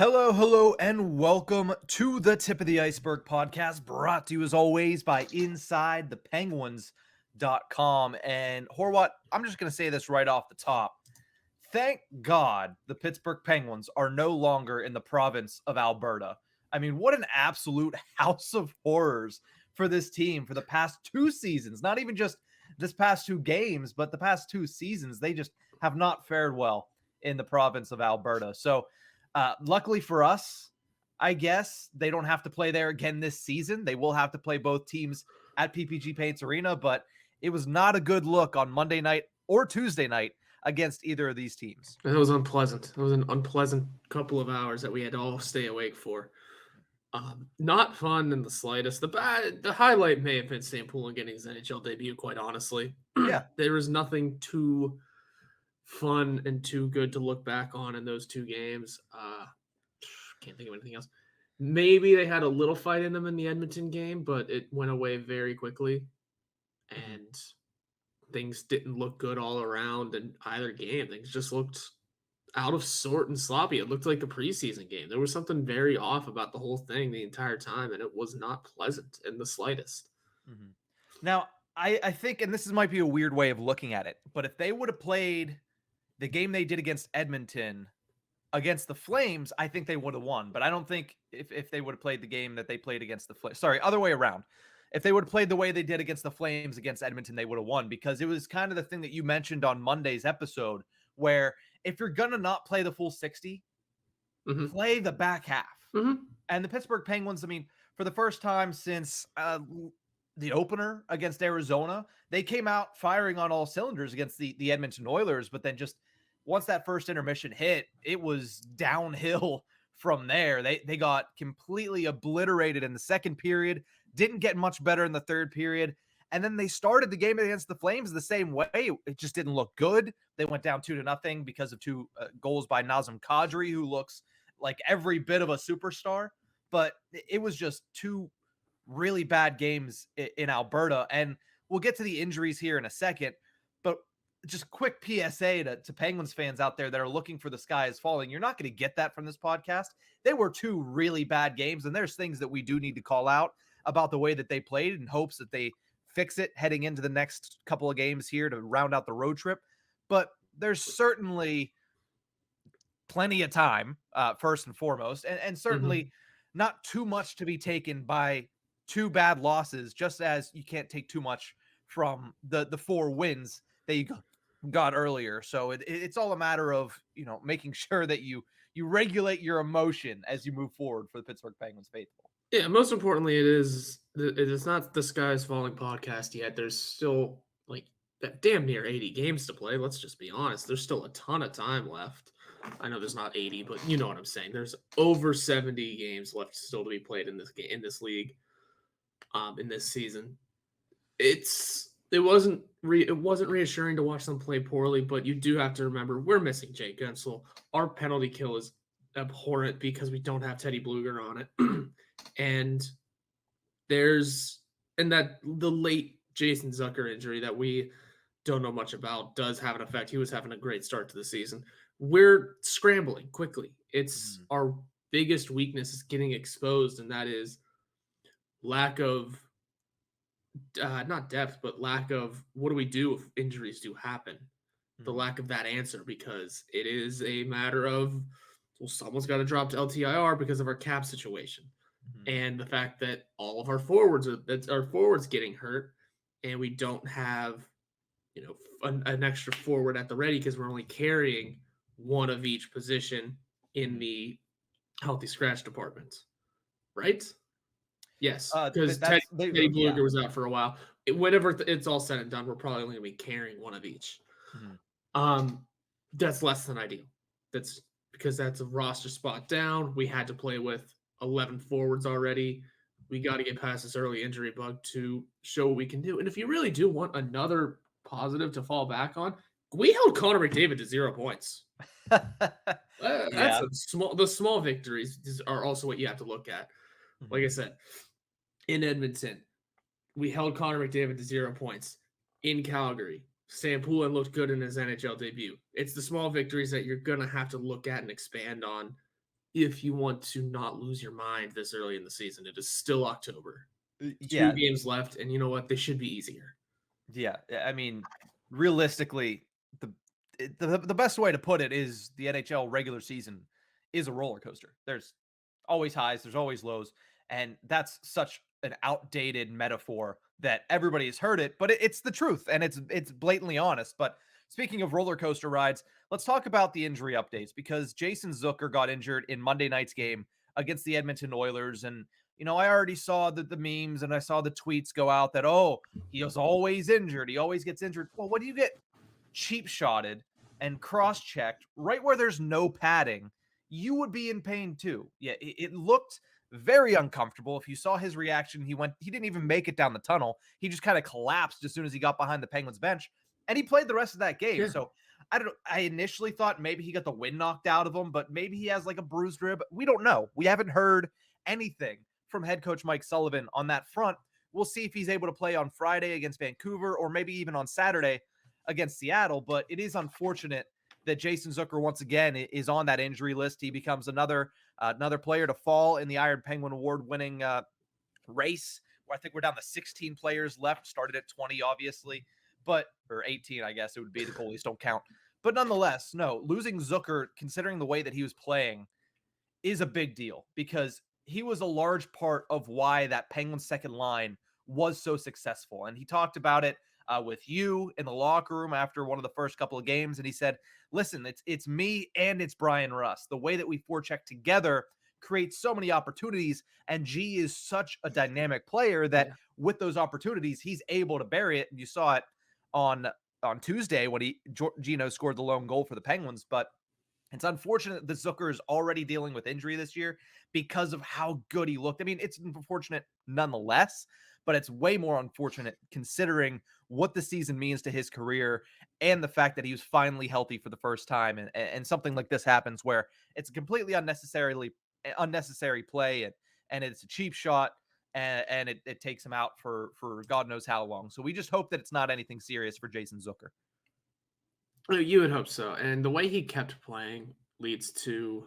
Hello, hello, and welcome to the Tip of the Ice-Burgh podcast, brought to you as always by InsideThePenguins.com. And Horwat, I'm just going to say this right off the top. Thank God the Pittsburgh Penguins are no longer in the province of Alberta. I mean, what an absolute house of horrors for this team for the past two seasons. Not even just this past two games, but the past two seasons. They just have not fared well in the province of Alberta. So, luckily for us, I guess they don't have to play there again this season. They will have to play both teams at PPG Paints Arena, but it was not a good look on Monday night or Tuesday night against either of these teams. It was unpleasant. It was an unpleasant couple of hours that we had to all stay awake for. Not fun in the slightest. The highlight may have been Sam Poulin getting his NHL debut, quite honestly. Yeah. There was nothing too fun and too good to look back on in those two games. Can't think of anything else. Maybe they had a little fight in them in the Edmonton game, but it went away very quickly. And things didn't look good all around in either game. Things just looked out of sort and sloppy. It looked like a preseason game. There was something very off about the whole thing the entire time, and it was not pleasant in the slightest. Mm-hmm. Now, I think, and this might be a weird way of looking at it, but if they would have played the game they did against Edmonton against the Flames, I think they would have won. But I don't think if they would have played the game that they played against the Flames, sorry, other way around. If they would have played the way they did against the Flames against Edmonton, they would have won, because it was kind of the thing that you mentioned on Monday's episode, where if you're going to not play the full 60, play the back half. And the Pittsburgh Penguins, I mean, for the first time since the opener against Arizona, they came out firing on all cylinders against the Edmonton Oilers, but then just once that first intermission hit, it was downhill from there. They got completely obliterated in the second period, didn't get much better in the third period, and then they started the game against the Flames the same way. It just didn't look good. They went down 2-0 because of two goals by Nazem Kadri, who looks like every bit of a superstar. But it was just two really bad games in Alberta. And we'll get to the injuries here in a second, but just quick PSA to Penguins fans out there that are looking for the sky is falling. You're not going to get that from this podcast. They were two really bad games, and there's things that we do need to call out about the way that they played in hopes that they fix it heading into the next couple of games here to round out the road trip. But there's certainly plenty of time, first and foremost, and certainly not too much to be taken by two bad losses, just as you can't take too much from the four wins that you got earlier. So it's all a matter of, making sure that you regulate your emotion as you move forward for the Pittsburgh Penguins faithful. Yeah, most importantly, it is not the sky's falling podcast yet. There's still like damn near 80 games to play. Let's just be honest. There's still a ton of time left. I know there's not 80, but you know what I'm saying. There's over 70 games left still to be played in this league, in this season. It wasn't reassuring to watch them play poorly, but you do have to remember we're missing Jake Guentzel. Our penalty kill is abhorrent because we don't have Teddy Bluger on it. And the late Jason Zucker injury that we don't know much about does have an effect. He was having a great start to the season. We're scrambling quickly. It's our biggest weakness is getting exposed, and that is lack of not depth, but lack of what do we do if injuries do happen? The lack of that answer, because it is a matter of, well, someone's got to drop to LTIR because of our cap situation. And the fact that all of our forwards getting hurt, and we don't have, an extra forward at the ready because we're only carrying one of each position in the healthy scratch department, right? Yes, because Teddy Bluger was out for a while. Whenever it's all said and done, we're probably only going to be carrying one of each. That's less than ideal. That's because that's a roster spot down. We had to play with 11 forwards already. We got to get past this early injury bug to show what we can do. And if you really do want another positive to fall back on, we held Connor McDavid to 0 points. That's the small victories are also what you have to look at. Like I said, in Edmonton, we held Connor McDavid to 0 points. In Calgary, Sam Poulin looked good in his NHL debut. It's the small victories that you're going to have to look at and expand on if you want to not lose your mind this early in the season. It is still October. 2 Yeah, games left, and you know what? They should be easier. yeah. I mean, realistically, the the best way to put it is the NHL regular season is a roller coaster. There's always highs, there's always lows, and that's such an outdated metaphor that everybody has heard it, but it's the truth and it's blatantly honest. But speaking of roller coaster rides, let's talk about the injury updates because Jason Zucker got injured in Monday night's game against the Edmonton Oilers. And I already saw the memes and I saw the tweets go out that, oh, he was always injured, he always gets injured. Well, when you get cheap shotted and cross checked right where there's no padding, you would be in pain too. Yeah, it looked very uncomfortable. If you saw his reaction, he didn't even make it down the tunnel. He just kind of collapsed as soon as he got behind the Penguins bench, and he played the rest of that game. Yeah. So I don't know. I initially thought maybe he got the wind knocked out of him, but maybe he has like a bruised rib. We don't know. We haven't heard anything from head coach Mike Sullivan on that front. We'll see if he's able to play on Friday against Vancouver or maybe even on Saturday against Seattle. But it is unfortunate that Jason Zucker once again is on that injury list. He becomes another player to fall in the Iron Penguin Award winning race. Where I think we're down to 16 players left. Started at 20, obviously, or 18, I guess it would be. The goalies don't count. But nonetheless, no, losing Zucker, considering the way that he was playing, is a big deal because he was a large part of why that Penguins second line was so successful. And he talked about it with you in the locker room after one of the first couple of games. And he said, listen, it's me and it's Brian Russ. The way that we forecheck together creates so many opportunities. And G is such a dynamic player that with those opportunities, he's able to bury it. And you saw it on Tuesday when Gino scored the lone goal for the Penguins. But it's unfortunate that Zucker is already dealing with injury this year because of how good he looked. I mean, it's unfortunate nonetheless, but it's way more unfortunate considering what the season means to his career and the fact that he was finally healthy for the first time. And something like this happens where it's a completely unnecessary play and it's a cheap shot and it takes him out for God knows how long. So we just hope that it's not anything serious for Jason Zucker. You would hope so. And the way he kept playing leads to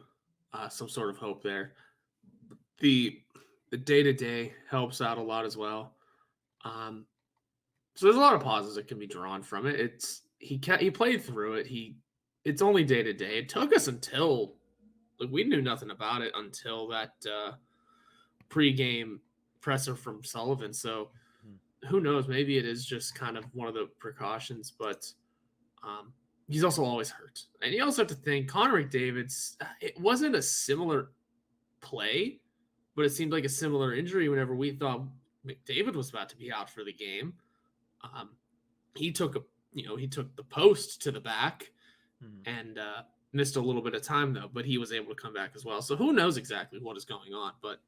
some sort of hope there. The day-to-day helps out a lot as well. So there's a lot of positives that can be drawn from it. He played through it. It's only day-to-day. It took us until we knew nothing about it until that pregame presser from Sullivan. So who knows? Maybe it is just kind of one of the precautions, but he's also always hurt. And you also have to think Connor McDavid's, it wasn't a similar play, but it seemed like a similar injury whenever we thought McDavid was about to be out for the game. He took the post to the back and missed a little bit of time though, but he was able to come back as well. So who knows exactly what is going on, but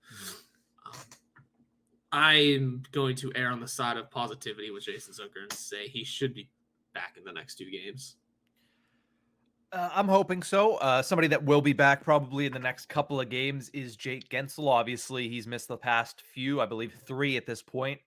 I'm going to err on the side of positivity with Jason Zucker and say he should be back in the next 2 games. I'm hoping so. Somebody that will be back probably in the next couple of games is Jake Gensel. Obviously, he's missed the past few, I believe 3 at this point,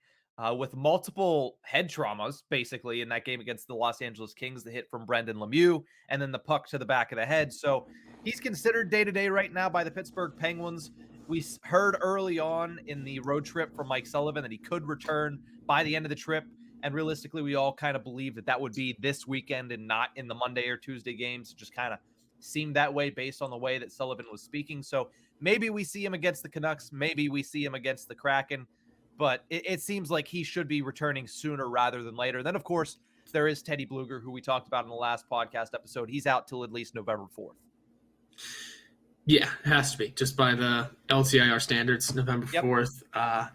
with multiple head traumas, basically, in that game against the Los Angeles Kings, the hit from Brendan Lemieux, and then the puck to the back of the head. So he's considered day-to-day right now by the Pittsburgh Penguins. We heard early on in the road trip from Mike Sullivan that he could return by the end of the trip. And realistically, we all kind of believe that would be this weekend and not in the Monday or Tuesday games. It just kind of seemed that way based on the way that Sullivan was speaking. So maybe we see him against the Canucks. Maybe we see him against the Kraken. But it seems like he should be returning sooner rather than later. Then, of course, there is Teddy Bluger, who we talked about in the last podcast episode. He's out till at least November 4th. Yeah, it has to be. Just by the LTIR standards, November 4th. And,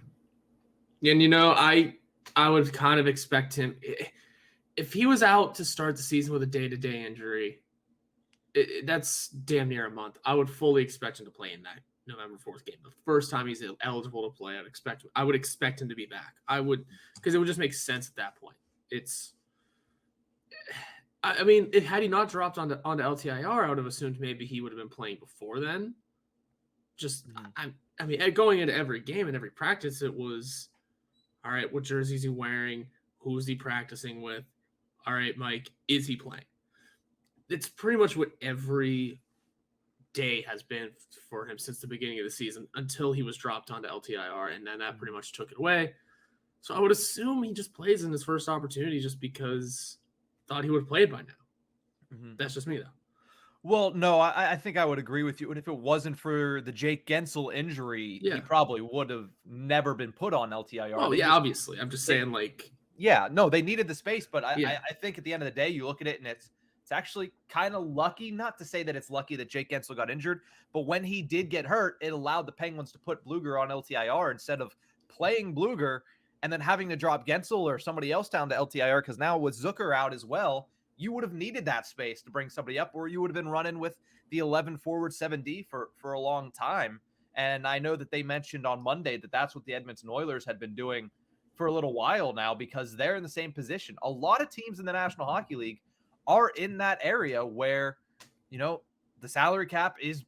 I would kind of expect him, if he was out to start the season with a day-to-day injury, that's damn near a month. I would fully expect him to play in that November 4th game. The first time he's eligible to play, I would expect him to be back. Because it would just make sense at that point. Had he not dropped onto LTIR, I would have assumed maybe he would have been playing before then. Going into every game and every practice, it was, all right, what jersey is he wearing? Who is he practicing with? All right, Mike, is he playing? It's pretty much what every day has been for him since the beginning of the season until he was dropped onto LTIR, and then that pretty much took it away. So I would assume he just plays in his first opportunity just because thought he would have played by now. That's just me, though. Well, no, I think I would agree with you. And if it wasn't for the Jake Gensel injury, he probably would have never been put on LTIR. Oh, yeah, obviously. I'm just saying, like... Yeah, no, they needed the space, but I think at the end of the day, you look at it and it's actually kind of lucky, not to say that it's lucky that Jake Gensel got injured, but when he did get hurt, it allowed the Penguins to put Bluger on LTIR instead of playing Bluger and then having to drop Gensel or somebody else down to LTIR, because now with Zucker out as well, you would have needed that space to bring somebody up, or you would have been running with the 11 forward 7D for a long time. And I know that they mentioned on Monday that that's what the Edmonton Oilers had been doing for a little while now, because they're in the same position. A lot of teams in the National Hockey League are in that area where, you know, the salary cap is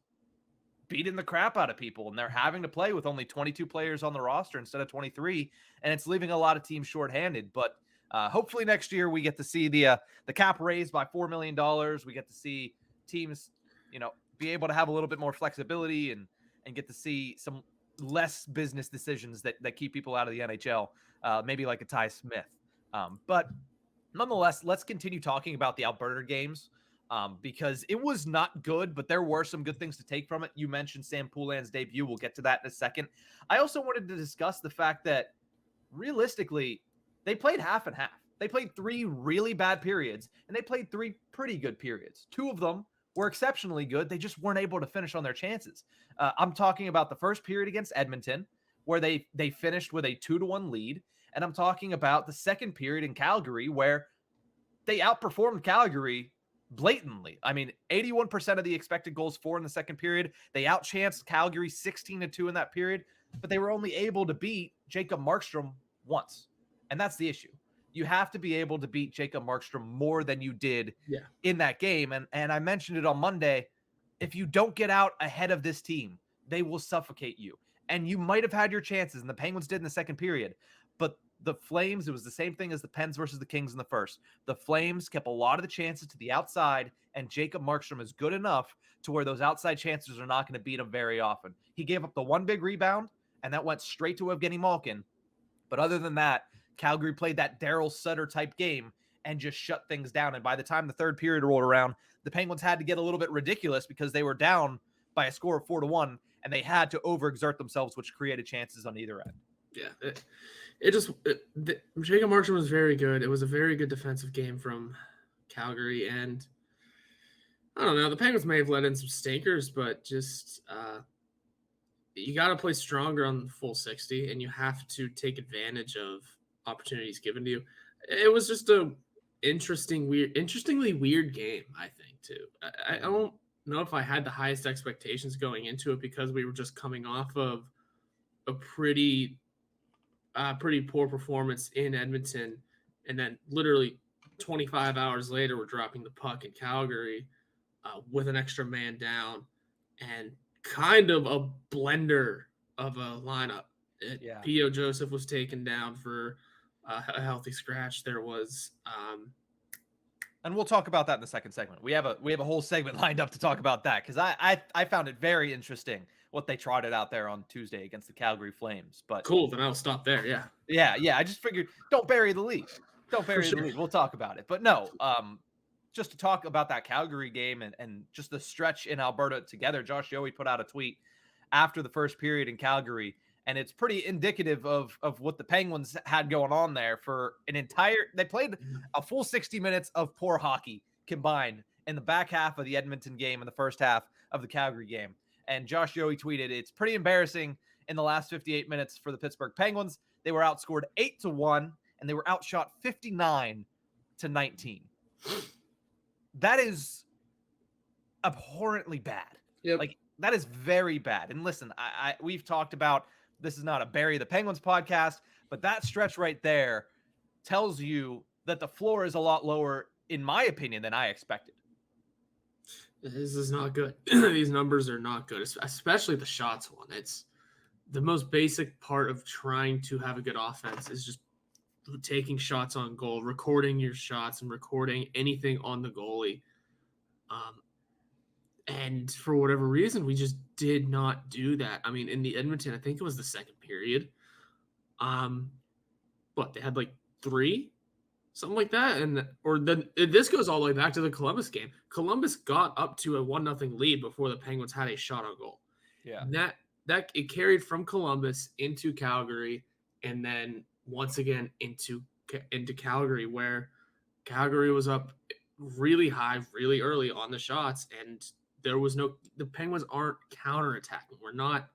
beating the crap out of people and they're having to play with only 22 players on the roster instead of 23. And it's leaving a lot of teams shorthanded. But hopefully next year we get to see the cap raised by $4 million. We get to see teams, you know, be able to have a little bit more flexibility and get to see some less business decisions that keep people out of the NHL, maybe like a Ty Smith. But nonetheless, let's continue talking about the Alberta games, because it was not good, but there were some good things to take from it. You mentioned Sam Poulin's debut. We'll get to that in a second. I also wanted to discuss the fact that realistically, they played half and half. They played 3 really bad periods, and they played 3 pretty good periods. 2 of them were exceptionally good. They just weren't able to finish on their chances. I'm talking about the first period against Edmonton, where they finished with a 2-1 lead. And I'm talking about the second period in Calgary, where they outperformed Calgary blatantly. I mean, 81% of the expected goals for in the second period. They outchanced Calgary 16-2 in that period, but they were only able to beat Jacob Markstrom once. And that's the issue. You have to be able to beat Jacob Markstrom more than you did in that game. And I mentioned it on Monday. If you don't get out ahead of this team, they will suffocate you. And you might have had your chances, and the Penguins did in the second period. But the Flames, it was the same thing as the Pens versus the Kings in the first. The Flames kept a lot of the chances to the outside, and Jacob Markstrom is good enough to where those outside chances are not going to beat him very often. He gave up the one big rebound, and that went straight to Evgeny Malkin. But other than that, Calgary played that Daryl Sutter type game and just shut things down. And by the time the third period rolled around, the Penguins had to get a little bit ridiculous because they were down by a score of 4-1, and they had to overexert themselves, which created chances on either end. Yeah, Jacob Markstrom was very good. It was a very good defensive game from Calgary, and I don't know, the Penguins may have let in some stinkers, but just you got to play stronger on the full 60, and you have to take advantage of opportunities given to you. It was just a interestingly weird game, I think, too. I don't know if I had the highest expectations going into it because we were just coming off of a pretty poor performance in Edmonton, and then literally 25 hours later, we're dropping the puck in Calgary with an extra man down and kind of a blender of a lineup. P.O. Joseph was taken down for a healthy scratch. There was and we'll talk about that in the second segment. We have a whole segment lined up to talk about that, because I found it very interesting what they trotted out there on Tuesday against the Calgary Flames. But cool, then I'll stop there. Yeah. I just figured, don't bury the lead. Don't bury the lead. We'll talk about it. But no, just to talk about that Calgary game and just the stretch in Alberta together. Josh Yohe put out a tweet after the first period in Calgary, and it's pretty indicative of what the Penguins had going on there for an entire. They played a full 60 minutes of poor hockey combined in the back half of the Edmonton game and the first half of the Calgary game. And Josh Yohe tweeted, "It's pretty embarrassing in the last 58 minutes for the Pittsburgh Penguins. They were outscored 8-1, and they were outshot 59-19. That is abhorrently bad. Yep. Like, that is very bad. And listen, we've talked about, this is not a Bury the Penguins podcast, but that stretch right there tells you that the floor is a lot lower, in my opinion, than I expected. This is not good. These numbers are not good, especially the shots one. It's the most basic part of trying to have a good offense is just taking shots on goal, recording your shots, and recording anything on the goalie. And for whatever reason, we just did not do that. I mean, in the Edmonton, I think it was the second period. What, they had like 3, something like that, and or then this goes all the way back to the Columbus game. Columbus got up to a 1-0 lead before the Penguins had a shot on goal. Yeah. That it carried from Columbus into Calgary, and then once again into Calgary, where Calgary was up really high, really early on the shots, and the Penguins aren't counterattacking. We're not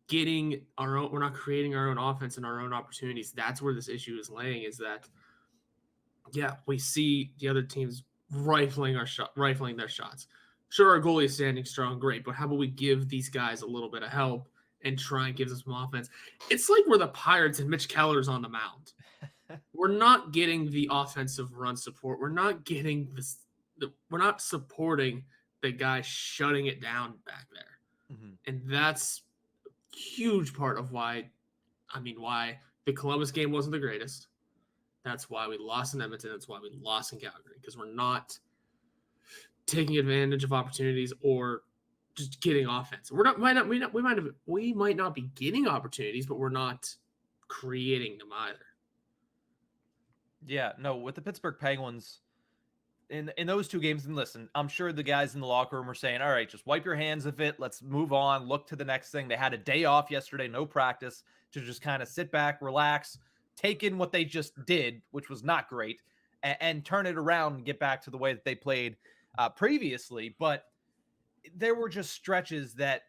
creating our own offense and our own opportunities. That's where this issue is laying, is that we see the other teams rifling their shots. Sure, our goalie is standing strong, great, but how about we give these guys a little bit of help and try and give them some offense? It's like we're the Pirates and Mitch Keller's on the mound. We're not getting the offensive run support. We're not getting this. We're not supporting the guy shutting it down back there, and that's a huge part of why the Columbus game wasn't the greatest. That's why we lost in Edmonton. That's why we lost in Calgary, because we're not taking advantage of opportunities or just getting offense. We might not be getting opportunities, but we're not creating them either. Yeah, no, with the Pittsburgh Penguins in those 2 games, and listen, I'm sure the guys in the locker room are saying, all right, just wipe your hands of it. Let's move on, look to the next thing. They had a day off yesterday, no practice, to just kind of sit back, relax, take in what they just did, which was not great, and turn it around and get back to the way that they played previously. But there were just stretches that,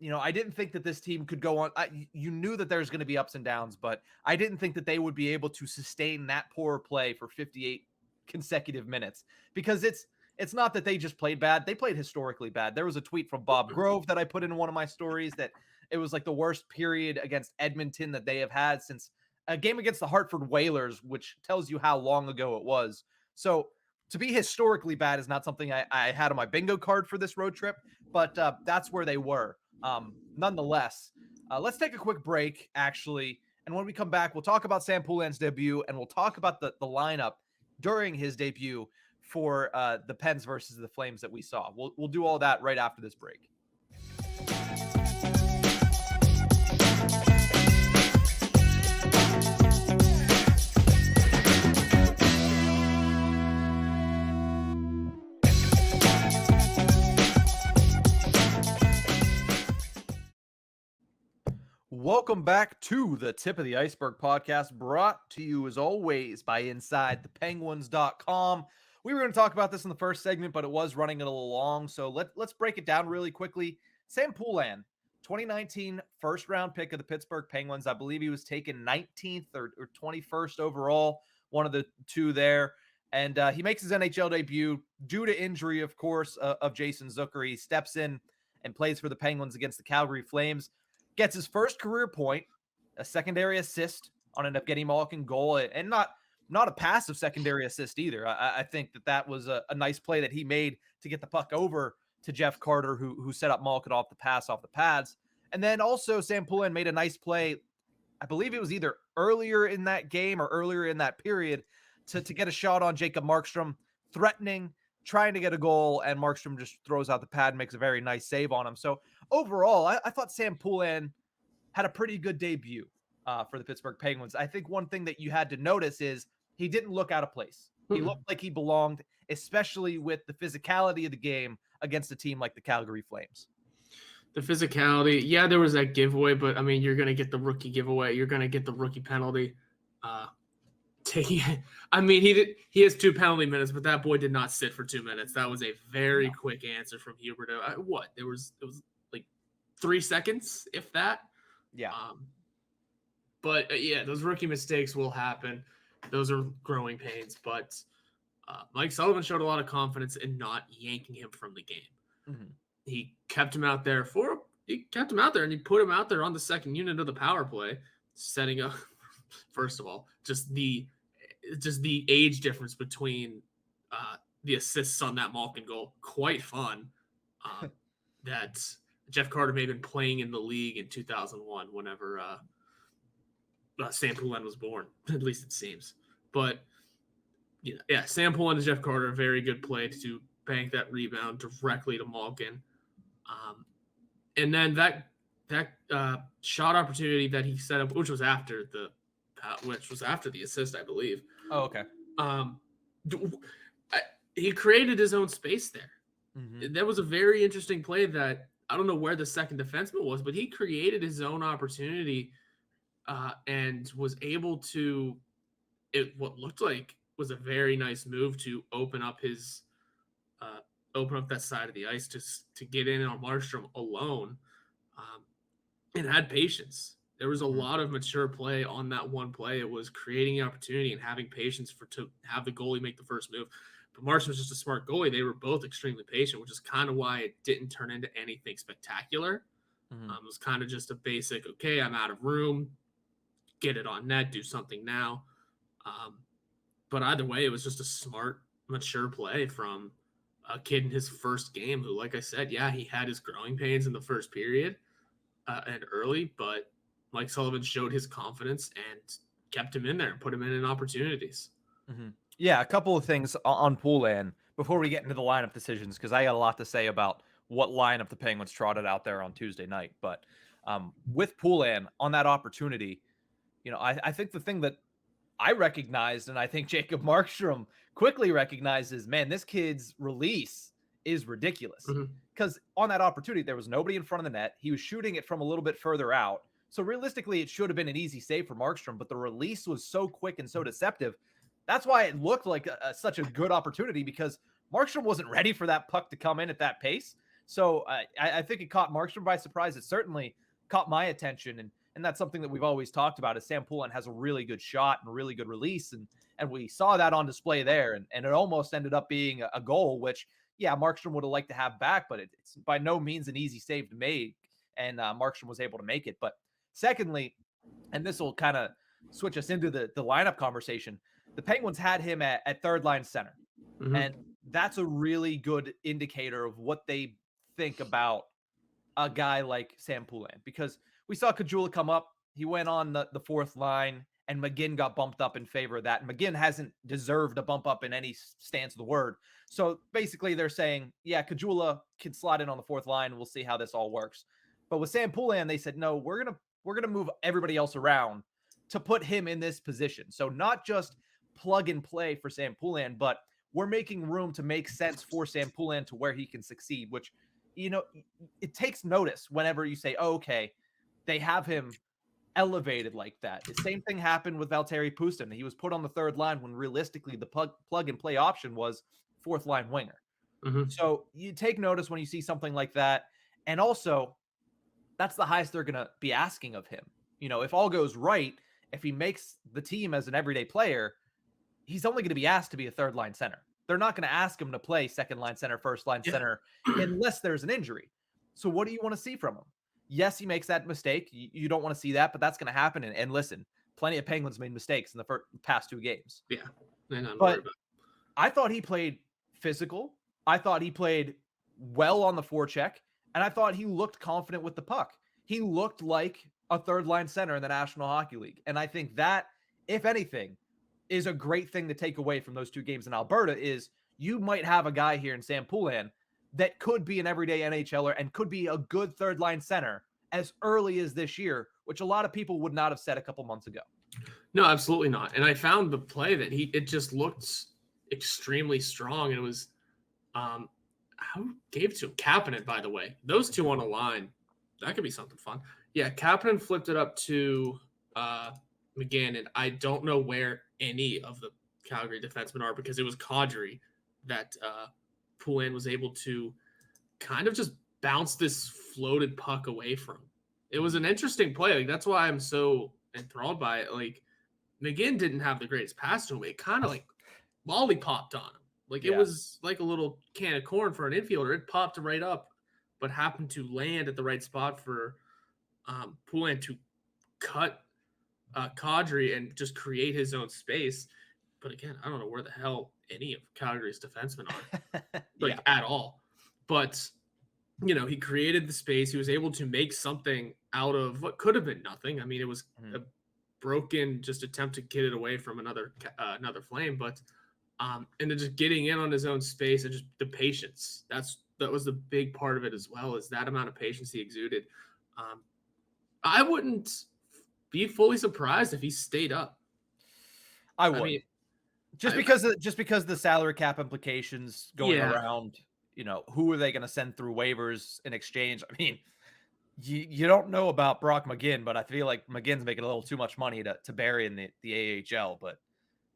I didn't think that this team could go on. You knew that there's going to be ups and downs, but I didn't think that they would be able to sustain that poor play for 58 consecutive minutes, because it's not that they just played bad. They played historically bad. There was a tweet from Bob Grove that I put in one of my stories that it was like the worst period against Edmonton that they have had since a game against the Hartford Whalers, which tells you how long ago it was. So to be historically bad is not something I had on my bingo card for this road trip, but that's where they were. Nonetheless, let's take a quick break, actually. And when we come back, we'll talk about Sam Poulin's debut, and we'll talk about the lineup during his debut for the Pens versus the Flames that we saw. We'll do all that right after this break. Welcome back to the Tip of the Ice-Burgh podcast, brought to you as always by InsideThePenguins.com. We were going to talk about this in the first segment, but it was running a little long, so let's break it down really quickly. Sam Poulin, 2019 first-round pick of the Pittsburgh Penguins. I believe he was taken 19th or 21st overall, one of the 2 there. And he makes his NHL debut due to injury, of course, of Jason Zucker. He steps in and plays for the Penguins against the Calgary Flames. Gets his first career point, a secondary assist on an Evgeny Malkin goal, and not a passive secondary assist either. I think that was a nice play that he made to get the puck over to Jeff Carter, who set up Malkin off the pass off the pads. And then also Sam Poulin made a nice play, I believe it was either earlier in that game or earlier in that period, to get a shot on Jacob Markstrom, threatening, trying to get a goal, and Markstrom just throws out the pad and makes a very nice save on him. So overall, I thought Sam Poulin had a pretty good debut for the Pittsburgh Penguins. I think one thing that you had to notice is he didn't look out of place. He looked like he belonged, especially with the physicality of the game against a team like the Calgary Flames. The physicality, yeah, there was that giveaway, but I mean, you're going to get the rookie giveaway. You're going to get the rookie penalty. He has 2 penalty minutes, but that boy did not sit for 2 minutes. That was a very quick answer from Huberdeau. It was like 3 seconds, if that. Yeah. But those rookie mistakes will happen. Those are growing pains. But Mike Sullivan showed a lot of confidence in not yanking him from the game. Mm-hmm. He kept him out there and he put him out there on the second unit of the power play, setting up. First of all, just the age difference between the assists on that Malkin goal, quite fun. That Jeff Carter may have been playing in the league in 2001 whenever Sam Poulin was born, at least it seems. But Sam Poulin to Jeff Carter, very good play to bank that rebound directly to Malkin. And then that shot opportunity that he set up, which was after the assist, I believe. Oh, okay. He created his own space there. Mm-hmm. That was a very interesting play that I don't know where the second defenseman was, but he created his own opportunity and was able to, what looked like was a very nice move to open up that side of the ice to get in on Markstrom alone, and had patience. There was a lot of mature play on that one play. It was creating the opportunity and having patience to have the goalie make the first move. But Markstrom was just a smart goalie. They were both extremely patient, which is kind of why it didn't turn into anything spectacular. Mm-hmm. It was kind of just a basic, okay, I'm out of room, get it on net, do something now. But either way, it was just a smart, mature play from a kid in his first game who, like I said, yeah, he had his growing pains in the first period and early, but Mike Sullivan showed his confidence and kept him in there and put him in opportunities. Mm-hmm. Yeah, a couple of things on Poulin before we get into the lineup decisions, because I got a lot to say about what lineup the Penguins trotted out there on Tuesday night. But with Poulin on that opportunity, I think the thing that I recognized, and I think Jacob Markstrom quickly recognizes, man, this kid's release is ridiculous. Because on that opportunity, there was nobody in front of the net. He was shooting it from a little bit further out. So realistically, it should have been an easy save for Markstrom, but the release was so quick and so deceptive. That's why it looked like such a good opportunity, because Markstrom wasn't ready for that puck to come in at that pace. So I think it caught Markstrom by surprise. It certainly caught my attention. And that's something that we've always talked about, is Sam Poulin has a really good shot and a really good release. And we saw that on display there. And it almost ended up being a goal, which, yeah, Markstrom would have liked to have back, but it's by no means an easy save to make. And Markstrom was able to make it. But secondly, and this will kind of switch us into the lineup conversation, the Penguins had him at third line center. And that's a really good indicator of what they think about a guy like Sam Poulin, because we saw Caggiula come up. He went on the fourth line, and McGinn got bumped up in favor of that. And McGinn hasn't deserved a bump up in any stance of the word. So basically they're saying, yeah, Caggiula can slot in on the fourth line. We'll see how this all works. But with Sam Poulin, they said, no, we're going to move everybody else around to put him in this position. So not just plug and play for Sam Poulin, but we're making room to make sense for Sam Poulin to where he can succeed, which, it takes notice whenever you say, oh, okay, they have him elevated like that. The same thing happened with Valtteri Pustin. He was put on the third line when realistically the plug and play option was fourth line winger. So you take notice when you see something like that. And also, that's the highest they're going to be asking of him. If all goes right, if he makes the team as an everyday player, he's only going to be asked to be a third line center. They're not going to ask him to play second line center, first line center, unless there's an injury. So what do you want to see from him? Yes, he makes that mistake. You don't want to see that, but that's going to happen. And listen, plenty of Penguins made mistakes in the past two games. Yeah. But I thought he played physical. I thought he played well on the forecheck. And I thought he looked confident with the puck. He looked like a third line center in the National Hockey League. And I think that, if anything, is a great thing to take away from those two games in Alberta, is you might have a guy here in Sam Poulin that could be an everyday NHLer and could be a good third line center as early as this year, which a lot of people would not have said a couple months ago. No, absolutely not. And I found the play that it just looked extremely strong. And it was, who gave it to him? Kapanen, by the way. Those two on a line, that could be something fun. Yeah, Kapanen flipped it up to McGinn, and I don't know where any of the Calgary defensemen are, because it was Kadri that Poulin was able to kind of just bounce this floated puck away from. It was an interesting play. Like, that's why I'm so enthralled by it. Like, McGinn didn't have the greatest pass to him. It kind of like lollipopped on him. Like, it was like a little can of corn for an infielder. It popped right up, but happened to land at the right spot for Poulin to cut Kadri and just create his own space. But again, I don't know where the hell any of Calgary's defensemen are, at all. But, he created the space. He was able to make something out of what could have been nothing. I mean, it was a broken just attempt to get it away from another flame. But And then just getting in on his own space and just the patience. That was the big part of it as well, is that amount of patience he exuded. I wouldn't be fully surprised if he stayed up. I I would. mean, Just because the salary cap implications going yeah, around, who are they going to send through waivers in exchange? I mean, you don't know about Brock McGinn, but I feel like McGinn's making a little too much money to bury in the AHL. But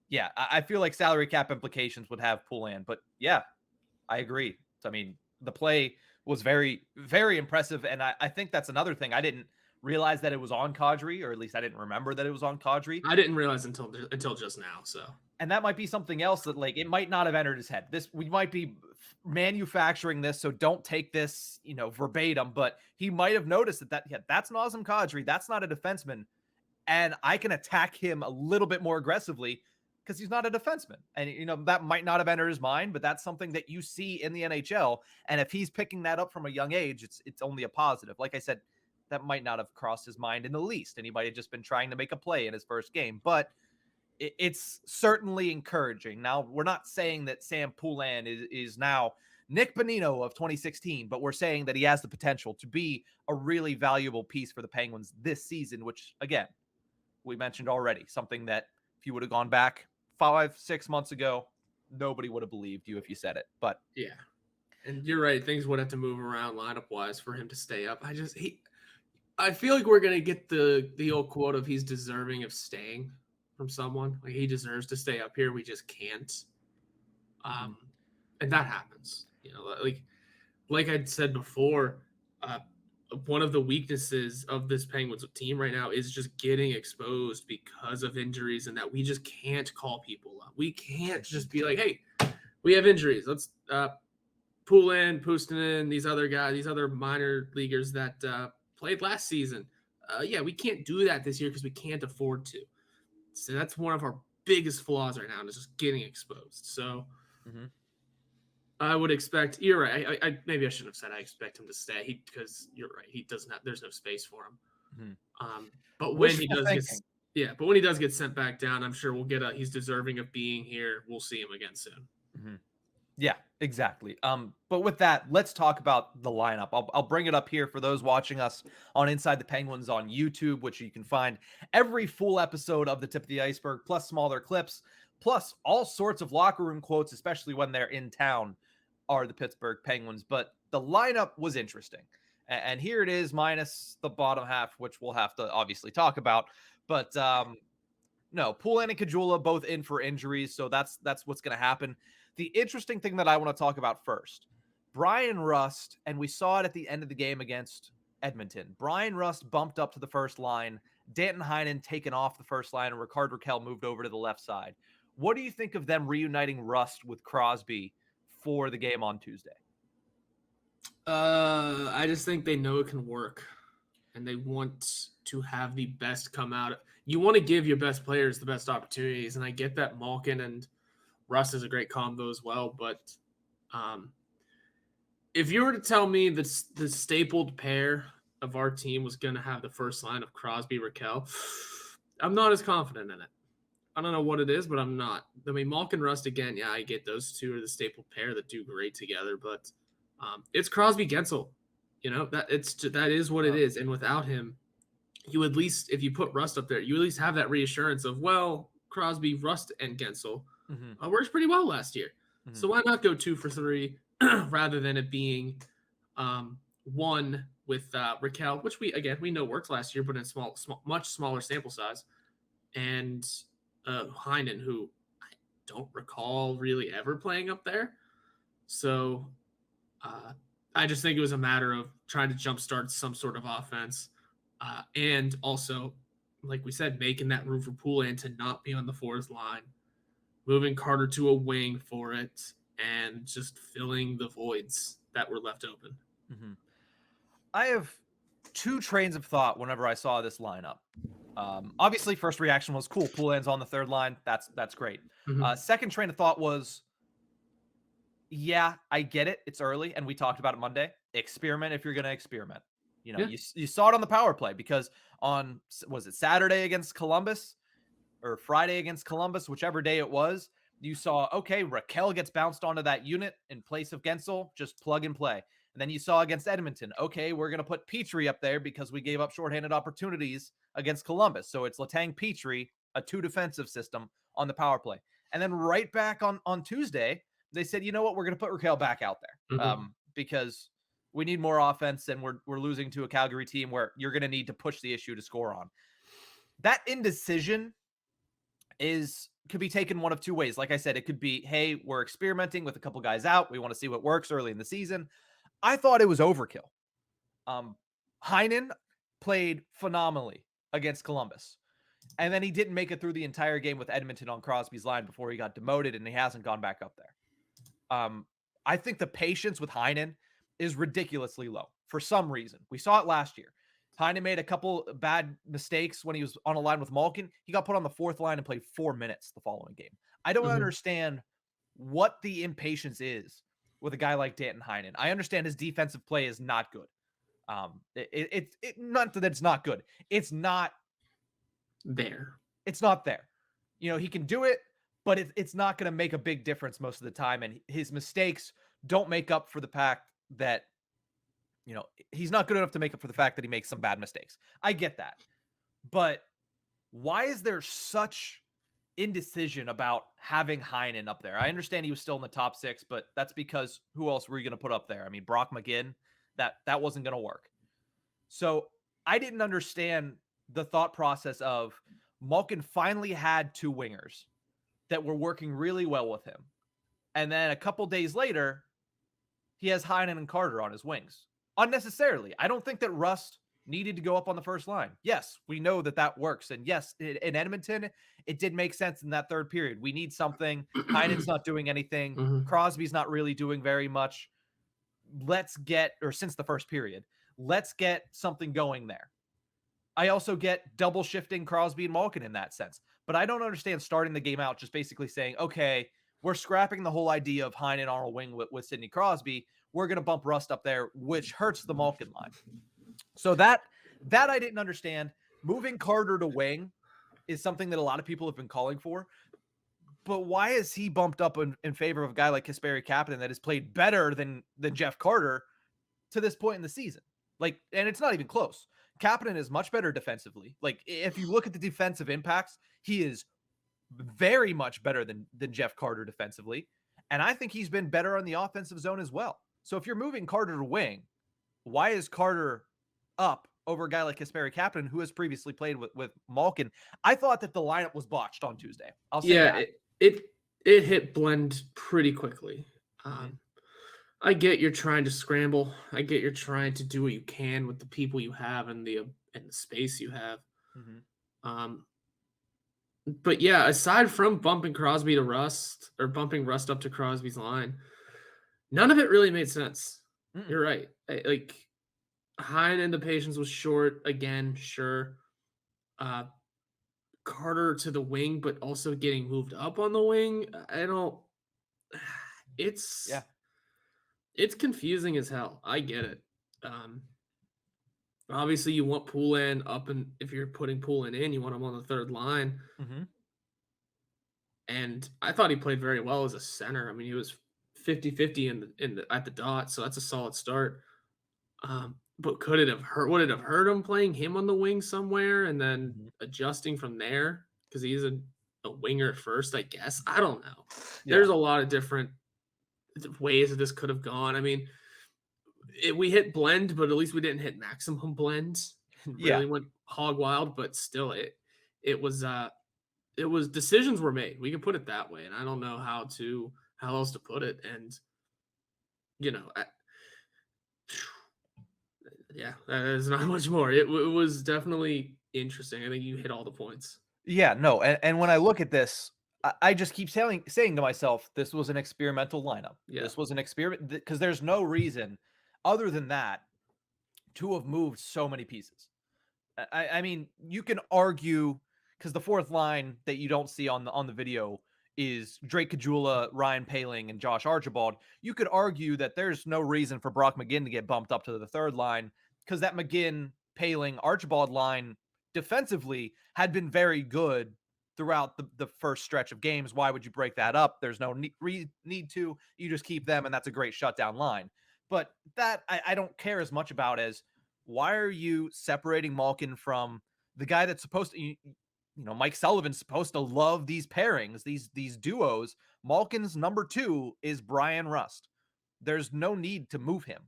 yeah, I feel like salary cap implications would have Poulin. But yeah, I agree. I mean, the play was very, very impressive. And I think that's another thing. I didn't realize that it was on Kadri, or at least I didn't remember that it was on Kadri. I didn't realize until just now. So And that might be something else that, like, it might not have entered his head. We might be manufacturing this, so don't take this, verbatim. But he might have noticed that's Nazem Kadri. That's not a defenseman, and I can attack him a little bit more aggressively because he's not a defenseman. And that might not have entered his mind, but that's something that you see in the NHL. And if he's picking that up from a young age, it's only a positive. Like I said, that might not have crossed his mind in the least, and he might have just been trying to make a play in his first game, but it's certainly encouraging. Now, we're not saying that Sam Poulin is now Nick Bonino of 2016, but we're saying that he has the potential to be a really valuable piece for the Penguins this season, which, again, we mentioned already, something that if you would have gone back 5-6 months ago, nobody would have believed you if you said it. But yeah, and you're right. Things would have to move around lineup wise for him to stay up. I feel like we're gonna get the old quote of he's deserving of staying from someone. Like, he deserves to stay up here. We just can't. And that happens. Like I'd said before, one of the weaknesses of this Penguins team right now is just getting exposed because of injuries, and that we just can't call people up. We can't just be like, hey, we have injuries. Let's Poulin, Puustinen, these other guys, these other minor leaguers that played last season. Yeah, we can't do that this year because we can't afford to. So that's one of our biggest flaws right now, is just getting exposed. So I would expect, you're right. I maybe I shouldn't have said I expect him to stay, because you're right. He doesn't have, there's no space for him. But when he does get sent back down, I'm sure we'll get he's deserving of being here. We'll see him again soon. Yeah, exactly. But with that, let's talk about the lineup. I'll bring it up here for those watching us on Inside the Penguins on YouTube, which you can find every full episode of the Tip of the Ice-Burgh, plus smaller clips, plus all sorts of locker room quotes, especially when they're in town, are the Pittsburgh Penguins. But the lineup was interesting. And here it is, minus the bottom half, which we'll have to obviously talk about. But no, Poulin and Caggiula both in for injuries, so that's what's going to happen. The interesting thing that I want to talk about first, Brian Rust, and we saw it at the end of the game against Edmonton. Brian Rust bumped up to the first line, Danton Heinen taken off the first line, and Rickard Rakell moved over to the left side. What do you think of them reuniting Rust with Crosby for the game on Tuesday? I just think they know it can work, and they want to have the best come out. You want to give your best players the best opportunities, and I get that Malkin and Rust is a great combo as well, but if you were to tell me the stapled pair of our team was going to have the first line of Crosby, Rakell, I'm not as confident in it. I don't know what it is, but I'm not. I mean, Malkin, Rust, again, yeah, I get those two are the stapled pair that do great together, but it's Crosby, Gensel. That is what it is, and without him, you at least, if you put Rust up there, you at least have that reassurance of, well, Crosby, Rust, and Gensel works pretty well last year. So why not go 2 for 3 rather than it being one with Rakell, which we know worked last year, but in much smaller sample size, and Heinen, who I don't recall really ever playing up there. So I just think it was a matter of trying to jumpstart some sort of offense, and also, like we said, making that room for Poulin to not be on the fourth line, moving Carter to a wing for it, and just filling the voids that were left open. I have two trains of thought whenever I saw this lineup. Obviously, first reaction was cool. Poulin's on the third line. That's great. Second train of thought was, yeah, I get it. It's early, and we talked about it Monday. Experiment if you're going to experiment. You saw it on the power play, because was it Saturday against Columbus or Friday against Columbus, whichever day it was, You saw, okay, Raquel gets bounced onto that unit in place of Gensel, just plug and play. And then you saw against Edmonton, okay, we're going to put Petrie up there because we gave up shorthanded opportunities against Columbus. So it's Letang Petrie, a 2 defensive system on the power play. And then right back on Tuesday, they said, you know what, we're going to put Raquel back out there because we need more offense and we're losing to a Calgary team where you're going to need to push the issue to score on. That indecision could be taken one of two ways. Like I said, it could be, hey, we're experimenting with a couple guys out. We want to see what works early in the season. I thought it was overkill. Heinen played phenomenally against Columbus. And then he didn't make it through the entire game with Edmonton on Crosby's line before he got demoted, and he hasn't gone back up there. I think the patience with Heinen is ridiculously low for some reason. We saw it last year. Heinen made a couple bad mistakes when he was on a line with Malkin. He got put on the 4th line and played 4 minutes the following game. I don't understand what the impatience is with a guy like Danton Heinen. I understand his defensive play is not good. Not that it's not good. It's not there. It's not there. He can do it, but it's not going to make a big difference most of the time. And his mistakes don't make up for the fact that, he's not good enough to make up for the fact that he makes some bad mistakes. I get that. But why is there such indecision about having Heinen up there? I understand he was still in the top 6, but that's because who else were you going to put up there? I mean, Brock McGinn, that wasn't going to work. So I didn't understand the thought process of Malkin finally had 2 wingers that were working really well with him. And then a couple days later, he has Heinen and Carter on his wings. Unnecessarily. I don't think that Rust needed to go up on the first line. Yes, we know that works. And yes, in Edmonton, it did make sense in that 3rd period. We need something. Heinen's not doing anything. Crosby's not really doing very much. Since the 1st period, let's get something going there. I also get double shifting Crosby and Malkin in that sense. But I don't understand starting the game out just basically saying, okay, we're scrapping the whole idea of Heinen on a wing with Sidney Crosby. We're going to bump Rust up there, which hurts the Malkin line. So that I didn't understand. Moving Carter to wing is something that a lot of people have been calling for. But why is he bumped up in favor of a guy like Kasperi Kapanen that has played better than Jeff Carter to this point in the season? And it's not even close. Kapanen is much better defensively. If you look at the defensive impacts, he is very much better than Jeff Carter defensively. And I think he's been better on the offensive zone as well. So if you're moving Carter to wing, why is Carter up over a guy like Kasperi Kapanen, who has previously played with Malkin? I thought that the lineup was botched on Tuesday. I'll say that. It hit blend pretty quickly. I get you're trying to scramble. I get you're trying to do what you can with the people you have and the space you have. But yeah, aside from bumping Crosby to Rust or bumping Rust up to Crosby's line, none of it really made sense. You're right. Heinen, the patience was short again, sure. Carter to the wing, but also getting moved up on the wing. It's confusing as hell. I get it. Obviously, you want Poulin up, and if you're putting Poulin in, you want him on the 3rd line. And I thought he played very well as a center. I mean, he was 50-50 at the dot, so that's a solid start. But would it have hurt him playing him on the wing somewhere and then adjusting from there? Because he's a winger at first, I guess. I don't know. Yeah. There's a lot of different ways that this could have gone. I mean, we hit blend, but at least we didn't hit maximum blend. Really went hog wild, but still, it was decisions were made. We can put it that way, and I don't know how else to put it. And there's not much more. It was definitely interesting. I think you hit all the points. Yeah, no, and when I look at this, I just keep saying to myself, this was an experimental lineup. Yeah. This was an experiment because there's no reason other than that to have moved so many pieces. I mean, you can argue because the 4th line that you don't see on the video is Drake Caggiula, Ryan Poehling, and Josh Archibald. You could argue that there's no reason for Brock McGinn to get bumped up to the 3rd line because that McGinn, Poehling, Archibald line defensively had been very good throughout the first stretch of games. Why would you break that up? There's no need to. You just keep them, and that's a great shutdown line. But that I don't care as much about as why are you separating Malkin from the guy that's supposed to, Mike Sullivan's supposed to love these pairings, these duos. Malkin's number 2 is Brian Rust. There's no need to move him.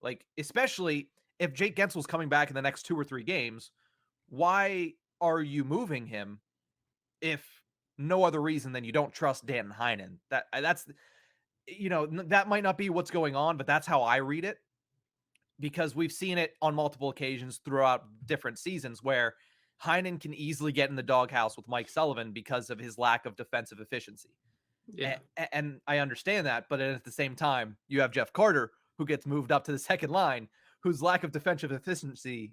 Like, especially if Jake Gensel's coming back in the next 2 or 3 games, why are you moving him if no other reason than you don't trust Dan Heinen? That's that might not be what's going on, but that's how I read it, because we've seen it on multiple occasions throughout different seasons where Heinen can easily get in the doghouse with Mike Sullivan because of his lack of defensive efficiency. Yeah. And I understand that, but at the same time, you have Jeff Carter, who gets moved up to the second line, whose lack of defensive efficiency,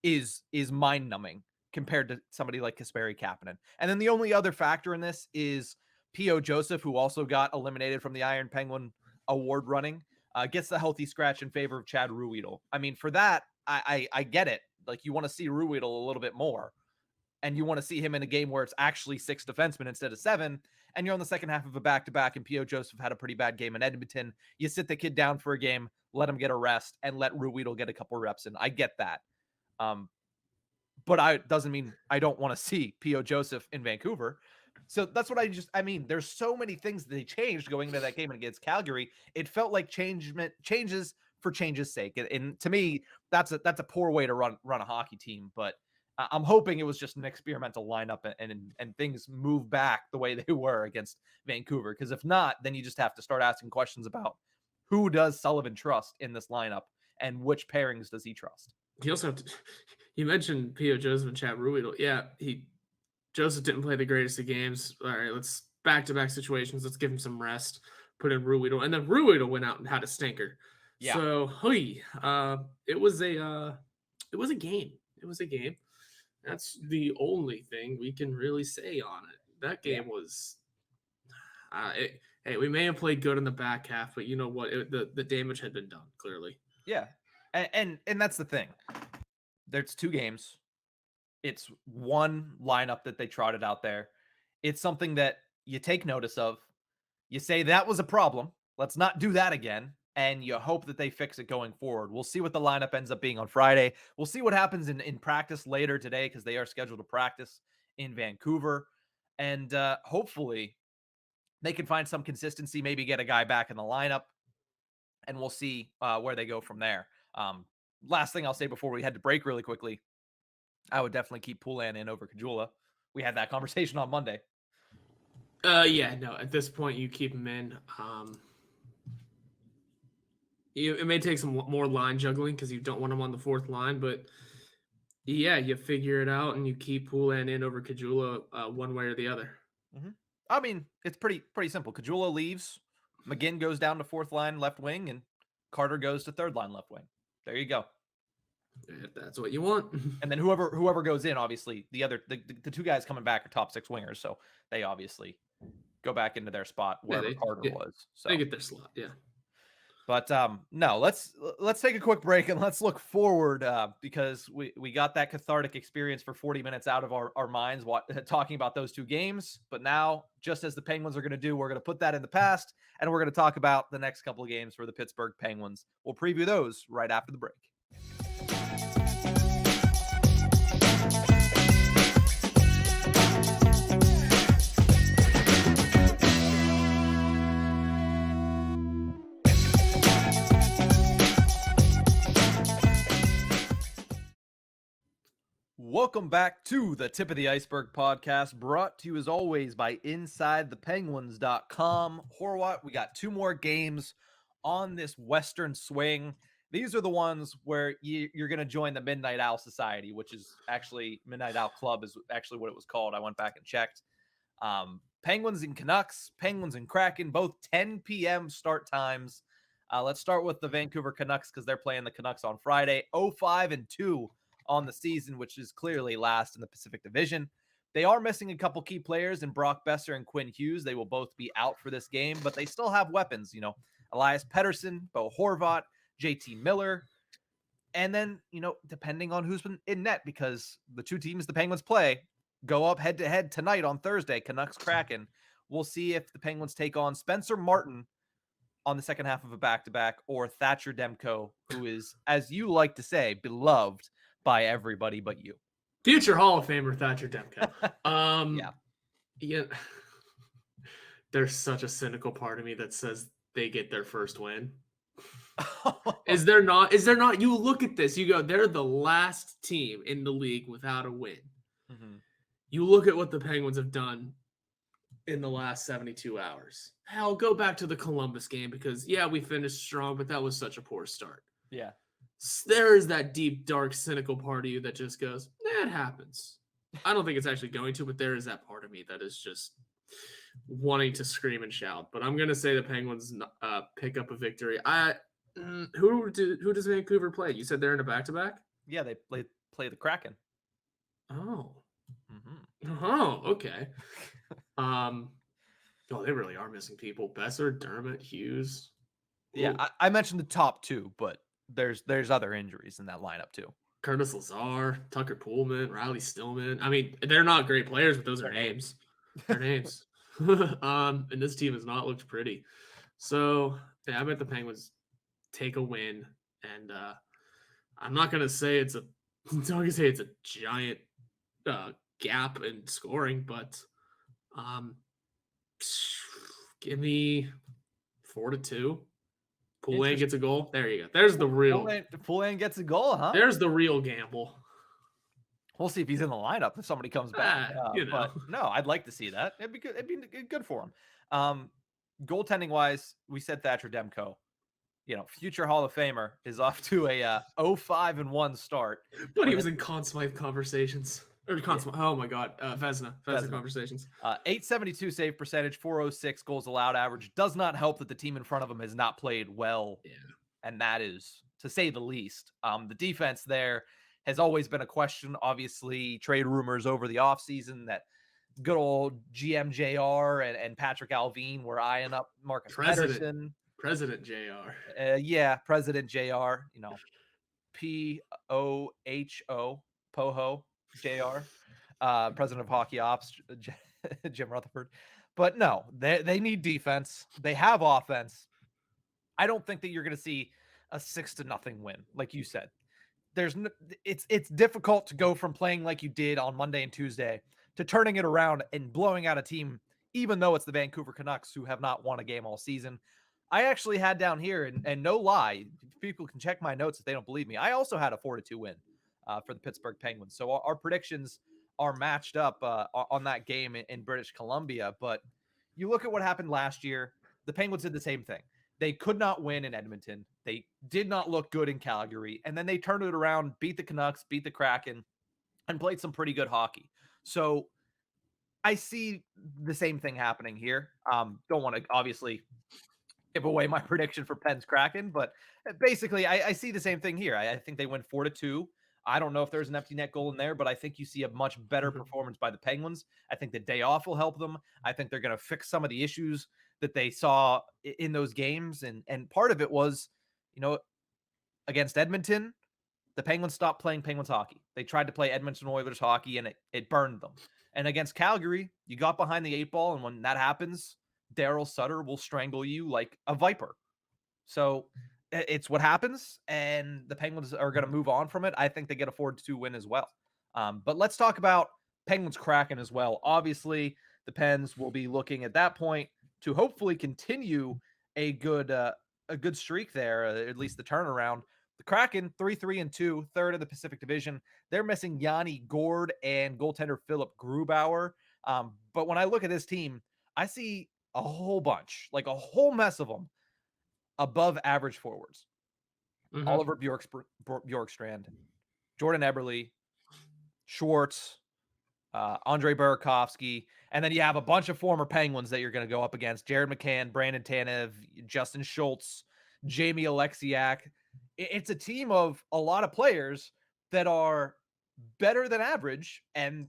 is mind-numbing compared to somebody like Kasperi Kapanen. And then the only other factor in this is P.O. Joseph, who also got eliminated from the Iron Penguin award running, gets the healthy scratch in favor of Chad Ruhwedel. I mean, for that, I get it. Like, you want to see Ruhwedel a little bit more, and you want to see him in a game where it's actually 6 defensemen instead of 7, and you're on the second half of a back-to-back, and P.O. Joseph had a pretty bad game in Edmonton. You sit the kid down for a game, let him get a rest, and let Ruhwedel get a couple reps in. I get that. But doesn't mean I don't want to see P.O. Joseph in Vancouver. So that's what there's so many things that they changed going into that game against Calgary. It felt like changes for change's sake. And to me, that's a poor way to run a hockey team. But I'm hoping it was just an experimental lineup and things move back the way they were against Vancouver. Because if not, then you just have to start asking questions about who does Sullivan trust in this lineup and which pairings does he trust. You also have to, you mentioned P.O. Joseph and Chad Ruhwedel. Yeah, Joseph didn't play the greatest of games. All right, let's back-to-back situations. Let's give him some rest. Put in Ruhwedel, and then Ruhwedel went out and had a stinker. Yeah. So, it was a game. It was a game. That's the only thing we can really say on it. That game was. Hey, we may have played good in the back half, but you know what? The damage had been done clearly. Yeah, and that's the thing. There's 2 games. It's one lineup that they trotted out there. It's something that you take notice of. You say that was a problem. Let's not do that again. And you hope that they fix it going forward. We'll see what the lineup ends up being on Friday. We'll see what happens in practice later today, because they are scheduled to practice in Vancouver. And hopefully they can find some consistency, maybe get a guy back in the lineup, and we'll see where they go from there. Last thing I'll say before we head to break really quickly, I would definitely keep Poulin in over Caggiula. We had that conversation on Monday. Yeah, no, at this point you keep him in. It may take some more line juggling because you don't want him on the 4th line, but yeah, you figure it out and you keep Poulin in over Caggiula one way or the other. Mm-hmm. I mean, it's pretty simple. Caggiula leaves, McGinn goes down to 4th line left wing, and Carter goes to 3rd line left wing. There you go. If that's what you want. And then whoever goes in, obviously, the 2 guys coming back are top 6 wingers, so they obviously go back into their spot wherever Carter was. So they get their slot, yeah. But no, let's take a quick break and let's look forward, because we got that cathartic experience for 40 minutes out of our minds talking about those 2 games. But now, just as the Penguins are going to do, we're going to put that in the past, and we're going to talk about the next couple of games for the Pittsburgh Penguins. We'll preview those right after the break. Welcome back to the Tip of the Ice-Burgh podcast, brought to you as always by InsideThePenguins.com. Horwat, we got 2 more games on this Western swing. These are the ones where you're going to join the Midnight Owl Society, which is actually Midnight Owl Club is actually what it was called. I went back and checked. Penguins and Canucks, Penguins and Kraken, both 10 p.m. start times. Let's start with the Vancouver Canucks because they're playing the Canucks on Friday. 0-5-2 on the season, which is clearly last in the Pacific Division. They are missing a couple key players in Brock Besser and Quinn Hughes. They will both be out for this game, but they still have weapons. Elias Pettersson, Bo Horvat, JT Miller. And then, depending on who's been in net, because the 2 teams the Penguins play, go up head to head tonight on Thursday, Canucks Kraken. We'll see if the Penguins take on Spencer Martin on the second half of a back-to-back, or Thatcher Demko, who is, as you like to say, beloved by everybody but you. Future Hall of Famer Thatcher Demko. Yeah. Yeah. There's such a cynical part of me that says they get their first win. Is there not? You look at this, you go, they're the last team in the league without a win. Mm-hmm. You look at what the Penguins have done in the last 72 hours. Hell, go back to the Columbus game because, yeah, we finished strong, but that was such a poor start. Yeah. There is that deep, dark, cynical part of you that just goes, it happens. I don't think it's actually going to, but there is that part of me that is just wanting to scream and shout. But I'm going to say the Penguins pick up a victory. Who does Vancouver play? You said they're in a back-to-back? Yeah, they play the Kraken. Oh. Mm-hmm. Oh, okay. They really are missing people. Besser, Dermott, Hughes. Ooh. Yeah, I mentioned the top two, but there's other injuries in that lineup too. Curtis Lazar, Tucker Poulin, Riley Stillman. I mean, they're not great players, but those are names. They're names. And this team has not looked pretty. So, yeah, I bet the Penguins take a win. And I'm not gonna say it's a giant gap in scoring, but give me 4-2. Poulin gets a goal. There you go. There's the real. Poulin gets a goal, huh? There's the real gamble. We'll see if he's in the lineup if somebody comes back. But no, I'd like to see that. It'd be good. It'd be good for him. Goaltending wise, we said Thatcher Demko. Future Hall of Famer is off to a 0-5-1 start. But he was in Conn Smythe conversations. Or Conn Smythe. Oh my God, Vezina conversations. 872 save percentage, 406 goals allowed average. Does not help that the team in front of him has not played well. Yeah. And that is, to say the least. The defense there has always been a question. Obviously, trade rumors over the offseason that good old GM JR and Patrick Alvin were eyeing up Marcus Pettersson. President JR. President JR. POHO, POHO JR, President of Hockey Ops, Jim Rutherford. But no, they need defense. They have offense. I don't think that you're going to see a 6-0 win, like you said. It's difficult to go from playing like you did on Monday and Tuesday to turning it around and blowing out a team, even though it's the Vancouver Canucks who have not won a game all season. I actually had down here, and no lie, people can check my notes if they don't believe me. I also had a 4-2 win for the Pittsburgh Penguins. So our predictions are matched up on that game in British Columbia. But you look at what happened last year. The Penguins did the same thing. They could not win in Edmonton. They did not look good in Calgary. And then they turned it around, beat the Canucks, beat the Kraken, and played some pretty good hockey. So I see the same thing happening here. Don't want to obviously give away my prediction for Pens Kraken, but basically I see the same thing here. I think they win 4-2. I don't know if there's an empty net goal in there, but I think you see a much better performance by the Penguins. I think the day off will help them. I think they're going to fix some of the issues that they saw in those games. And part of it was, against Edmonton, the Penguins stopped playing Penguins hockey. They tried to play Edmonton Oilers hockey, and it burned them. And against Calgary, you got behind the 8 ball, and when that happens, Daryl Sutter will strangle you like a viper. So it's what happens, and the Penguins are going to move on from it. I think they get a 4-2 win as well. But let's talk about Penguins Kraken as well. Obviously, the Pens will be looking at that point to hopefully continue a good streak there, at least the turnaround. The Kraken 3-3-2, third in the Pacific Division. They're missing Yanni Gord and goaltender Philip Grubauer. But when I look at this team, I see a whole bunch, like a whole mess of them, above average forwards. Oliver Bjorkstrand, Jordan Eberle, Schwartz, Andre Burakovsky, and then you have a bunch of former Penguins that you're going to go up against: Jared McCann, Brandon Tanev, Justin Schultz, Jamie Alexiak. It's a team of a lot of players that are better than average, and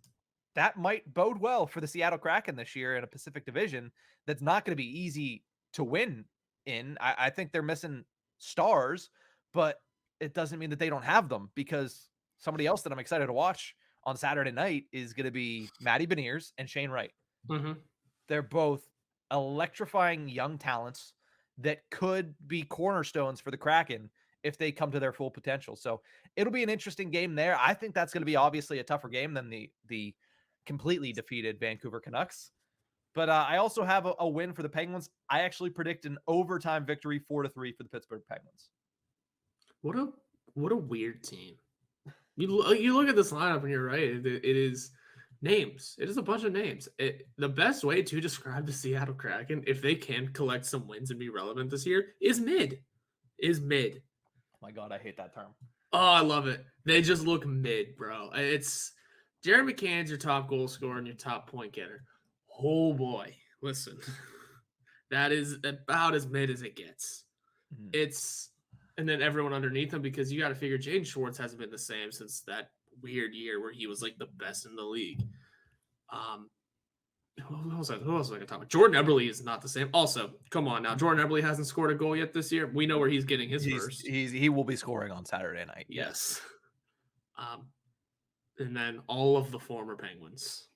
that might bode well for the Seattle Kraken this year in a Pacific Division that's not going to be easy to win in. I think they're missing stars, but it doesn't mean that they don't have them, because somebody else that I'm excited to watch on Saturday night is going to be Matty Beniers and Shane Wright. Mm-hmm. They're both electrifying young talents that could be cornerstones for the Kraken if they come to their full potential. So it'll be an interesting game there. I think that's going to be obviously a tougher game than the completely defeated Vancouver Canucks. But I also have a win for the Penguins. I actually predict an overtime victory, 4-3 for the Pittsburgh Penguins. What a weird team. You look at this lineup and you're right. It is names. It is a bunch of names. The best way to describe the Seattle Kraken, if they can collect some wins and be relevant this year, is mid. Oh my God, I hate that term. Oh, I love it. They just look mid, bro. It's Jared McCann's your top goal scorer and your top point getter. Oh boy, listen, that is about as mid as it gets. It's and then everyone underneath him, because you got to figure Jaden Schwartz hasn't been the same since that weird year where he was like the best in the league. Who else was I gonna talk about? Jordan Eberle is not the same. Also, come on now, Jordan Eberle hasn't scored a goal yet this year. We know where he's getting his first. He will be scoring on Saturday night. Yes. And then all of the former Penguins,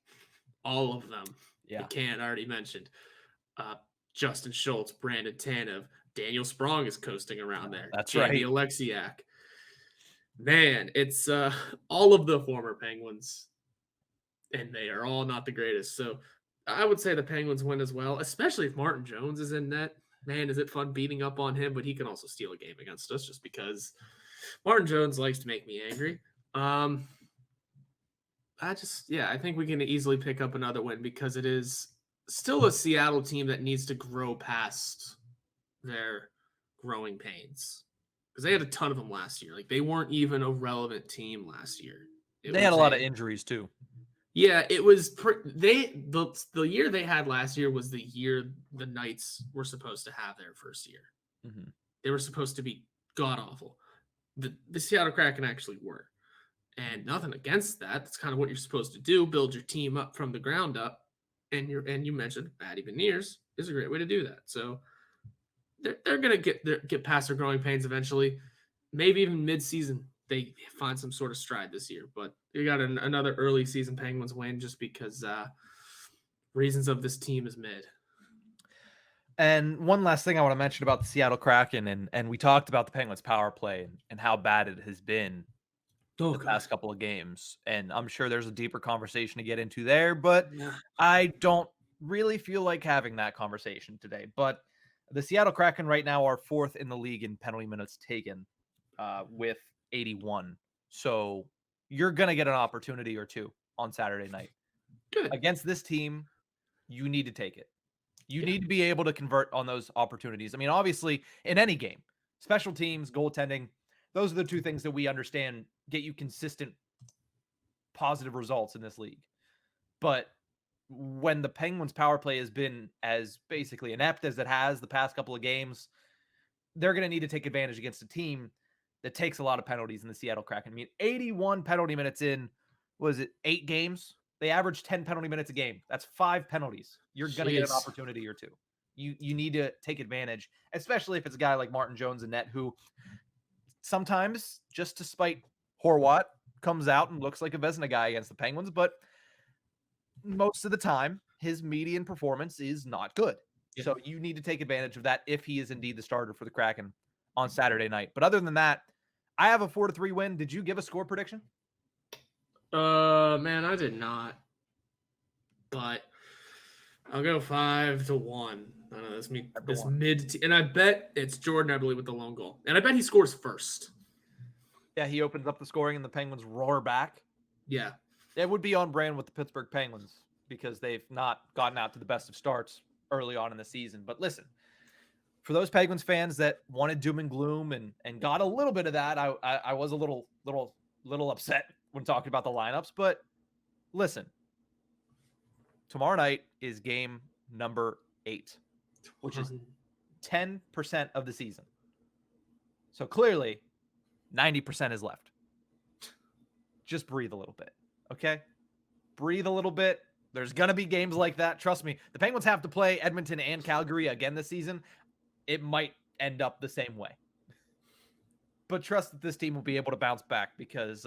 all of them. Yeah, McCann already mentioned. Justin Schultz, Brandon Tanev, Daniel Sprong is coasting around there. That's Jamie right. Alexiak. Man, it's all of the former Penguins, and they are all not the greatest. So I would say the Penguins win as well, especially if Martin Jones is in net. Man, is it fun beating up on him, but he can also steal a game against us just because Martin Jones likes to make me angry. I think we can easily pick up another win because it is still a Seattle team that needs to grow past their growing pains. Because they had a ton of them last year. Like, they weren't even a relevant team last year. They had a lot of injuries too. Yeah, it was the year they had last year was the year the Knights were supposed to have their first year. Mm-hmm. They were supposed to be god awful. The Seattle Kraken actually were. And nothing against that. That's kind of what you're supposed to do, build your team up from the ground up. And you mentioned Matty Beniers is a great way to do that. So they're gonna get past their growing pains eventually. Maybe even mid-season they find some sort of stride this year. But you got another early season Penguins win just because reasons of this team is mid. And one last thing I want to mention about the Seattle Kraken, and we talked about the Penguins power play and how bad it has been the past couple of games. And I'm sure there's a deeper conversation to get into there, but I don't really feel like having that conversation today. But the Seattle Kraken right now are 4th in the league in penalty minutes taken with 81. So you're going to get an opportunity or two on Saturday night. Good. Against this team, you need to take it. You need to be able to convert on those opportunities. I mean, obviously, in any game, special teams, goaltending, those are the two things that we understand get you consistent positive results in this league. But when the Penguins power play has been as basically inept as it has the past couple of games, they're going to need to take advantage against a team that takes a lot of penalties in the Seattle Kraken. I mean, 81 penalty minutes in, was it 8 games? They average 10 penalty minutes a game. That's 5 penalties. You're going to get an opportunity or two. You need to take advantage, especially if it's a guy like Martin Jones in net who sometimes, just to spite Horwat, comes out and looks like a Vezina guy against the Penguins, but most of the time, his median performance is not good. Yeah. So you need to take advantage of that if he is indeed the starter for the Kraken on Saturday night. But other than that, I have a 4-3 win. Did you give a score prediction? Man, I did not. But I'll go 5-1. I don't know, this mid, and I bet it's Jordan Eberle with the lone goal, and I bet he scores first. Yeah, he opens up the scoring, and the Penguins roar back. Yeah, it would be on brand with the Pittsburgh Penguins because they've not gotten out to the best of starts early on in the season. But listen, for those Penguins fans that wanted doom and gloom and got a little bit of that, I was a little upset when talking about the lineups. But listen, tomorrow night is game number 8, which is 10% of the season. So clearly 90% is left. Just breathe a little bit. Okay? Breathe a little bit. There's going to be games like that. Trust me. The Penguins have to play Edmonton and Calgary again this season. It might end up the same way. But trust that this team will be able to bounce back because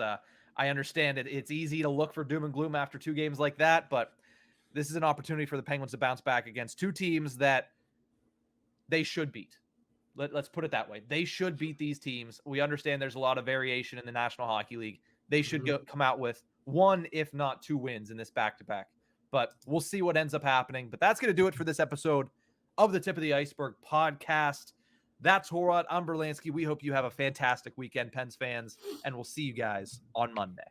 I understand it's easy to look for doom and gloom after 2 games like that, but this is an opportunity for the Penguins to bounce back against 2 teams that they should beat. Let's put it that way. They should beat these teams. We understand there's a lot of variation in the National Hockey League. They should come out with 1, if not 2 wins in this back-to-back. But we'll see what ends up happening. But that's going to do it for this episode of the Tip of the Ice-Burgh podcast. That's Horwat. I'm Brlansky. We hope you have a fantastic weekend, Pens fans, and we'll see you guys on Monday.